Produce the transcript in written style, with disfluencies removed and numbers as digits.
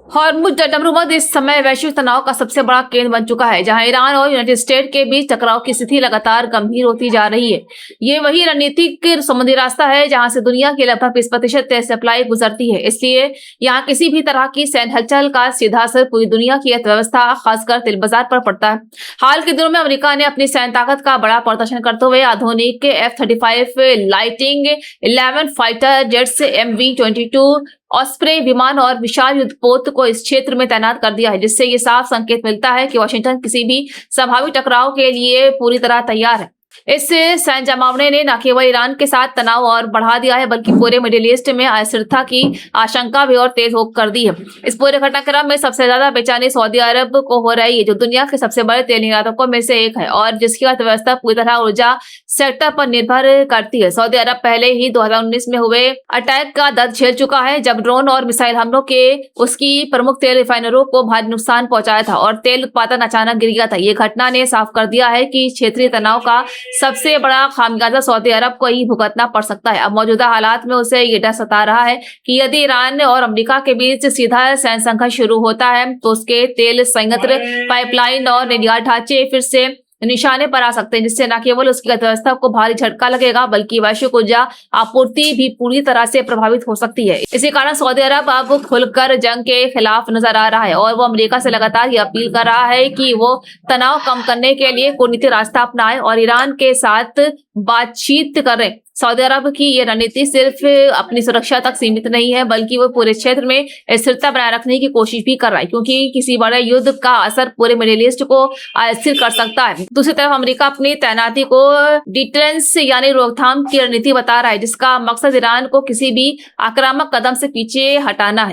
Hormuz जलमरुमद इस समय वैश्विक तनाव का सबसे बड़ा केंद्र बन चुका है, जहां ईरान और यूनाइटेड स्टेट के बीच टकराव की स्थिति लगातार गंभीर होती जा रही है। ये वही रणनीतिक समुद्री रास्ता है जहां से दुनिया की लगभग 20% तेल सप्लाई गुजरती है। इसलिए यहाँ किसी भी तरह की सैन्य हलचल का सीधा असर पूरी दुनिया की अर्थव्यवस्था, खासकर तेल बाजार पर पड़ता है। हाल के दिनों में अमेरिका ने अपनी सैन्य ताकत का बड़ा प्रदर्शन करते हुए आधुनिक F-35 lighting 11 fighter jets, MV-22 osprey विमान और विशाल युद्धपोत को इस क्षेत्र में तैनात कर दिया है, जिससे ये साफ संकेत मिलता है कि वाशिंगटन किसी भी संभावित टकराव के लिए पूरी तरह तैयार है। इस सैन्य जमावड़े ने न केवल ईरान के साथ तनाव और बढ़ा दिया है, बल्कि पूरे मिडिल ईस्ट में अस्थिरता की आशंका भी और तेज हो कर दी है। इस पूरे घटनाक्रम में सबसे ज्यादा बेचैनी सऊदी अरब को हो रही है, जो दुनिया के सबसे बड़े तेल निर्यातकों में से एक है और जिसकी अर्थव्यवस्था पूरी तरह ऊर्जा सेक्टर पर निर्भर करती है। सऊदी अरब पहले ही 2019 में हुए अटैक का दर्द झेल चुका है, जब ड्रोन और मिसाइल हमलों के उसकी प्रमुख तेल रिफाइनरों को भारी नुकसान पहुंचाया था और तेल उत्पादन अचानक गिर गया था। ये घटना ने साफ कर दिया है कि क्षेत्रीय तनाव का सबसे बड़ा खामियाजा सऊदी अरब को ही भुगतना पड़ सकता है। अब मौजूदा हालात में उसे ये डर सता रहा है कि यदि ईरान और अमेरिका के बीच सीधा सैन्य संघर्ष शुरू होता है तो उसके तेल संयंत्र, पाइपलाइन और निर्यात ढांचे फिर से निशाने पर आ सकते हैं, जिससे न केवल उसकी अर्थव्यवस्था को भारी झटका लगेगा, बल्कि वैश्विक ऊर्जा आपूर्ति भी पूरी तरह से प्रभावित हो सकती है। इसी कारण सऊदी अरब अब खुलकर जंग के खिलाफ नजर आ रहा है और वो अमेरिका से लगातार ये अपील कर रहा है कि वो तनाव कम करने के लिए कूटनीतिक रास्ता अपनाए और ईरान के साथ बातचीत करें। सऊदी अरब की ये रणनीति सिर्फ अपनी सुरक्षा तक सीमित नहीं है, बल्कि वो पूरे क्षेत्र में स्थिरता बनाए रखने की कोशिश भी कर रहा है, क्योंकि किसी बड़े युद्ध का असर पूरे मिडिल ईस्ट को अस्थिर कर सकता है। दूसरी तरफ अमेरिका अपनी तैनाती को डिटरेंस यानी रोकथाम की रणनीति बता रहा है, जिसका मकसद ईरान को किसी भी आक्रामक कदम से पीछे हटाना है।